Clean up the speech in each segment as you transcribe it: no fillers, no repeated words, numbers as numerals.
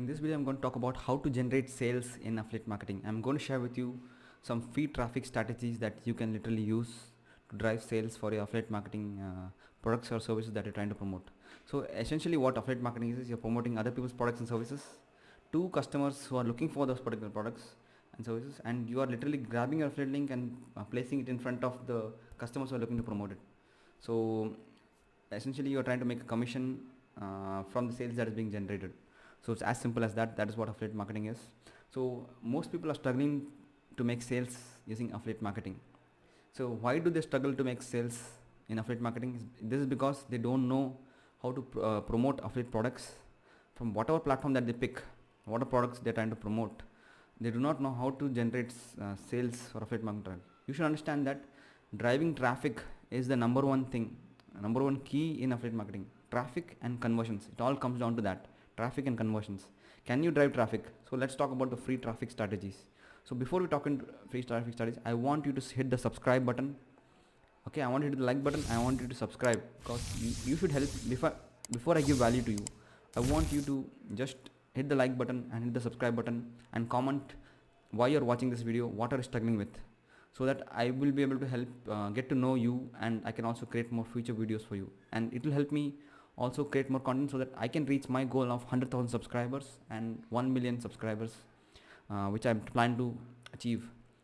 In this video I'm going to talk about how to generate sales in affiliate marketing. I'm going to share with you some free traffic strategies that you can literally use to drive sales for your affiliate marketing products or services that you're trying to promote. So essentially what affiliate marketing is you're promoting other people's products and services to customers who are looking for those particular products and services, and you are literally grabbing your affiliate link and placing it in front of the customers who are looking to promote it. So essentially you're trying to make a commission from the sales that is being generated. So it's as simple as that. That is what affiliate marketing is. So most people are struggling to make sales using affiliate marketing. So why do they struggle to make sales in affiliate marketing? This is because they don't know how to promote affiliate products from whatever platform that they pick, whatever products they're trying to promote. They do not know how to generate sales for affiliate marketing. You should understand that driving traffic is the number one thing, number one key in affiliate marketing. Traffic and conversions. It all comes down to that. Traffic and conversions. Can you drive traffic? So let's talk about the free traffic strategies. So before we talk into free traffic strategies, I want you to hit the subscribe button. Okay, I want you to hit the like button. I want you to subscribe because you should help. Before I give value to you, I want you to just hit the like button and hit the subscribe button and comment why you're watching this video, what are you struggling with, so that I will be able to help get to know you, and I can also create more future videos for you, and it will help me also create more content so that I can reach my goal of 100,000 subscribers and 1 million subscribers, which I plan to achieve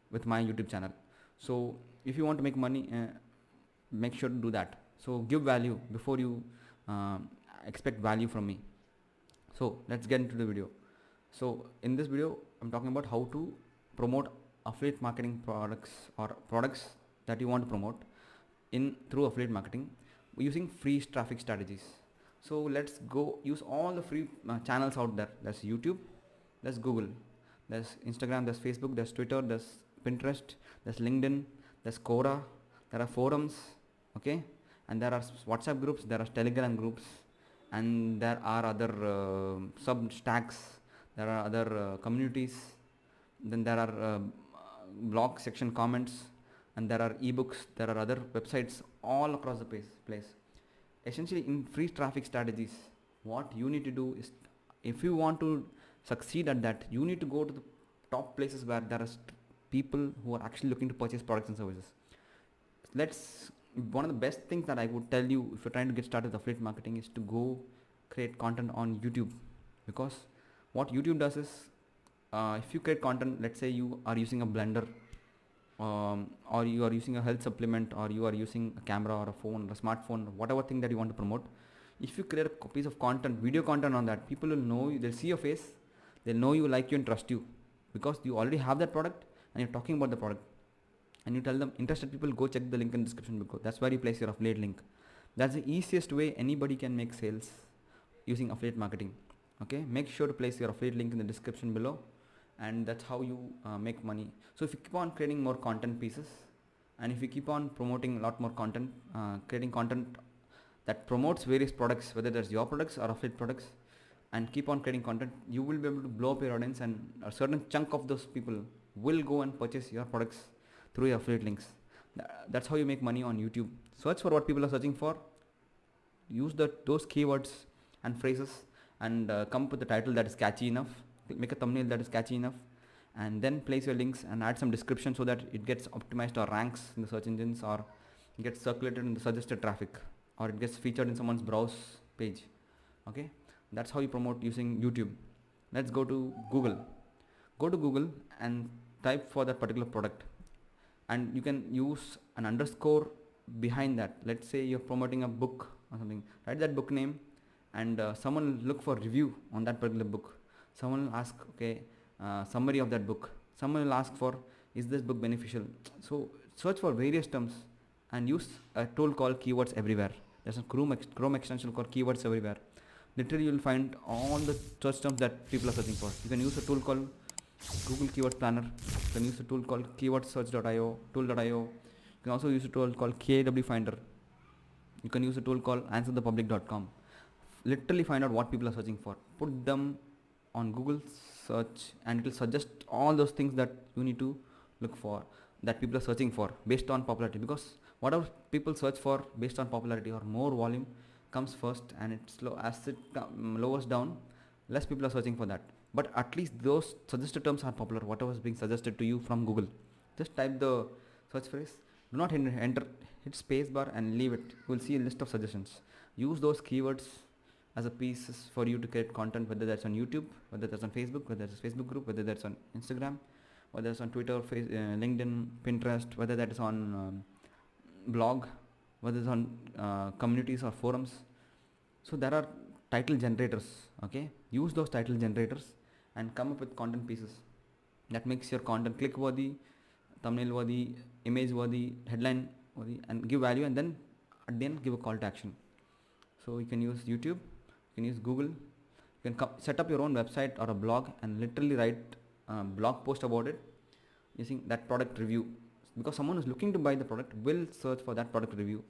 with my YouTube channel. So if you want to make money, make sure to do that. So give value before you expect value from me. So let's get into the video. So in this video I'm talking about how to promote affiliate marketing products or products that you want to promote through affiliate marketing using free traffic strategies. So let's go use all the free channels out there. There's YouTube, there's Google, there's Instagram, there's Facebook, there's Twitter, there's Pinterest, there's LinkedIn, there's Quora, there are forums, okay, and there are WhatsApp groups, there are Telegram groups, and there are other Substacks, there are other communities, then there are blog section comments, and there are ebooks, there are other websites all across the place. Essentially in free traffic strategies, what you need to do is, if you want to succeed at that, you need to go to the top places where there are people who are actually looking to purchase products and services. One of the best things that I would tell you if you're trying to get started with affiliate marketing is to go create content on YouTube, because what YouTube does is, if you create content, let's say you are using a blender, or you are using a health supplement, or you are using a camera or a phone or a smartphone, or whatever thing that you want to promote. If you create a piece of content, video content on that, people will know you, they'll see your face, they'll know you, like you, and trust you, because you already have that product and you're talking about the product, and you tell them, interested people, go check the link in the description below. That's where you place your affiliate link. That's the easiest way anybody can make sales using affiliate marketing. Okay, make sure to place your affiliate link in the description below, and that's how you make money. So if you keep on creating more content pieces, and if you keep on promoting a lot more content, creating content that promotes various products, whether that's your products or affiliate products, and keep on creating content, you will be able to blow up your audience, and a certain chunk of those people will go and purchase your products through your affiliate links. That's how you make money on YouTube. Search for what people are searching for, use those keywords and phrases, and come up with a title that is catchy enough, make a thumbnail that is catchy enough, and then place your links and add some description so that it gets optimized or ranks in the search engines, or gets circulated in the suggested traffic, or it gets featured in someone's browse page. Okay, that's how you promote using YouTube. Let's go to Google. Go to Google and type for that particular product, and you can use an underscore behind that. Let's say you're promoting a book or something, write that book name, and someone will look for review on that particular book. Someone will ask, okay, summary of that book. Someone will ask for, is this book beneficial? So search for various terms and use a tool called Keywords Everywhere. There's a Chrome extension called Keywords Everywhere. Literally you will find all the search terms that people are searching for. You can use a tool called Google Keyword Planner. You can use a tool called keywordsearch.io, tool.io. You can also use a tool called KAW Finder. You can use a tool called answerthepublic.com. Literally find out what people are searching for. Put them on Google search, and it will suggest all those things that you need to look for, that people are searching for based on popularity, because whatever people search for based on popularity or more volume comes first, and as it lowers down, less people are searching for that. But at least those suggested terms are popular, whatever is being suggested to you from Google. Just type the search phrase, do not enter, hit spacebar and leave it. You will see a list of suggestions. Use those keywords as a pieces for you to create content, whether that's on YouTube, whether that's on Facebook, whether that's a Facebook group, whether that's on Instagram, whether it's on Twitter, LinkedIn, Pinterest, whether that is on blog, whether it's on communities or forums. So there are title generators. Okay, use those title generators and come up with content pieces that makes your content click worthy, thumbnail worthy, image worthy, headline worthy, and give value, and then at the end give a call to action. So you can use YouTube, you can use Google, you can set up your own website or a blog and literally write a blog post about it using that product review, because someone who's looking to buy the product will search for that product review,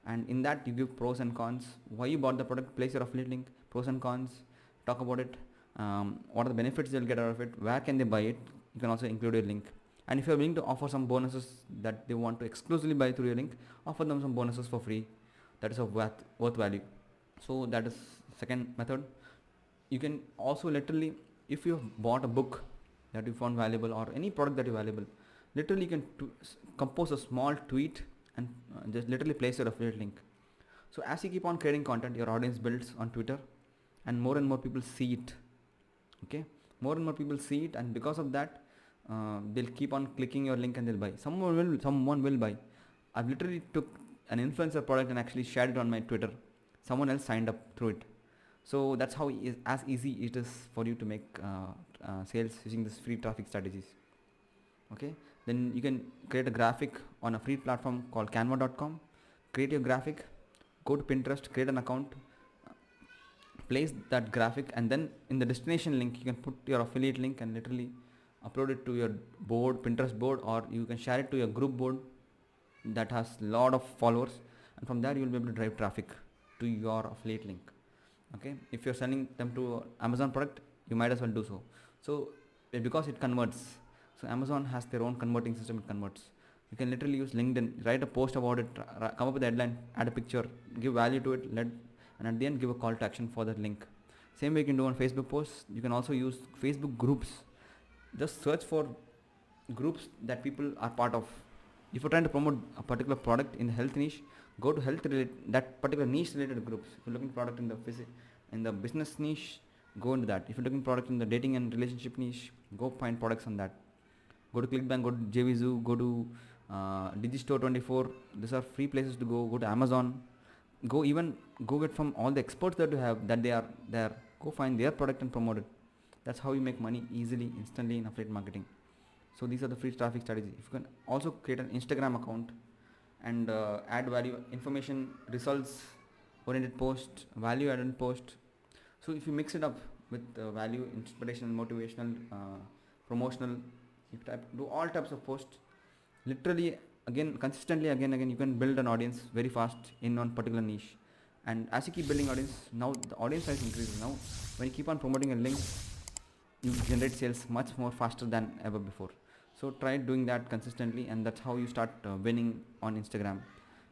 and in that you give pros and cons, why you bought the product, place your affiliate link, pros and cons, talk about it, what are the benefits they'll get out of it, where can they buy it. You can also include a link, and if you're willing to offer some bonuses that they want to exclusively buy through your link, offer them some bonuses for free that is of worth value. So that is second method. You can also literally, if you have bought a book that you found valuable or any product that is valuable, literally you can compose a small tweet and just literally place your affiliate link. So as you keep on creating content, your audience builds on Twitter and more people see it. Okay, more and more people see it, and because of that they'll keep on clicking your link and they'll buy. Someone will buy. I've literally took an influencer product and actually shared it on my Twitter. Someone else signed up through it. So that's how as easy it is for you to make sales using this free traffic strategies. Okay, then you can create a graphic on a free platform called canva.com. Create your graphic, go to Pinterest, create an account, place that graphic, and then in the destination link you can put your affiliate link and literally upload it to your board, Pinterest board, or you can share it to your group board that has lot of followers, and from there you will be able to drive traffic to your affiliate link. Okay, if you're sending them to Amazon product, you might as well do so. So because it converts, so Amazon has their own converting system, it converts. You can literally use LinkedIn, write a post about it, come up with a headline, add a picture, give value to it, and at the end give a call to action for that link. Same way you can do on Facebook posts. You can also use Facebook groups. Just search for groups that people are part of. If you're trying to promote a particular product in the health niche, go to health related, that particular niche related groups. If you're looking product in the business niche, go into that. If you're looking product in the dating and relationship niche, go find products on that. Go to ClickBank, go to JVZoo, go to Digistore24. These are free places to go. Go to Amazon. Go get from all the experts that you have, that they are there. Go find their product and promote it. That's how you make money easily, instantly in affiliate marketing. So these are the free traffic strategies. If you can also create an Instagram account and add value, information, results oriented post, value added post. So if you mix it up with value, inspirational, motivational, promotional, you do all types of posts, literally consistently again, you can build an audience very fast in one particular niche. And as you keep building audience, now the audience size increases. Now when you keep on promoting a link, you generate sales much more faster than ever before. So try doing that consistently, and that's how you start winning on Instagram.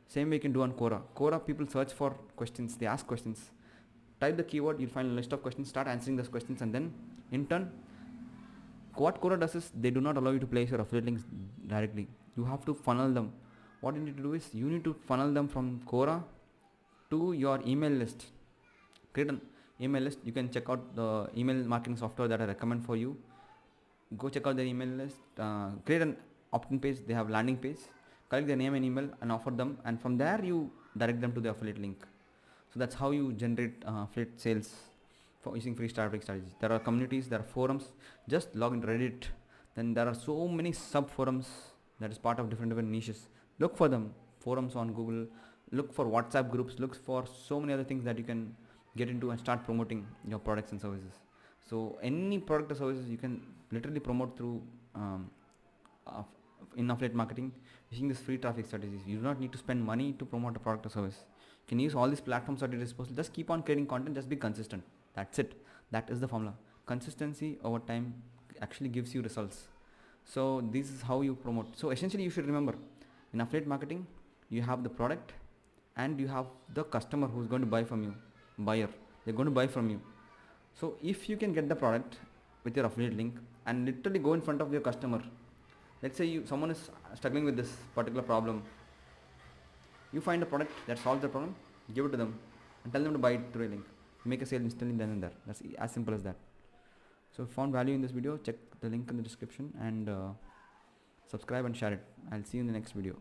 Same way you can do on Quora. Quora, people search for questions, they ask questions. Type the keyword, you'll find a list of questions, start answering those questions, and then in turn, what Quora does is they do not allow you to place your affiliate links directly. You have to funnel them. What you need to do is you need to funnel them from Quora to your email list. Create an email list. You can check out the email marketing software that I recommend for you. Go check out their email list. Create an opt-in page. They have landing page. Collect their name and email and offer them, and from there you direct them to the affiliate link. So that's how you generate affiliate sales for using free traffic strategies. There are communities, there are forums. Just log into Reddit. Then there are so many sub forums that is part of different niches. Look for them. Forums on Google. Look for WhatsApp groups. Look for so many other things that you can get into and start promoting your products and services. So any product or services you can literally promote through in affiliate marketing using this free traffic strategies. You do not need to spend money to promote a product or service. You can use all these platforms at your disposal. Just keep on creating content. Just be consistent. That's it. That is the formula. Consistency over time actually gives you results. So this is how you promote. So essentially you should remember, in affiliate marketing you have the product and you have the customer who's going to buy from you, buyer. They're going to buy from you. So if you can get the product with your affiliate link and literally go in front of your customer, let's say someone is struggling with this particular problem, you find a product that solves the problem, give it to them and tell them to buy it through a link, make a sale instantly then and there. That's as simple as that. So if you found value in this video, check the link in the description and subscribe and share it. I'll see you in the next video.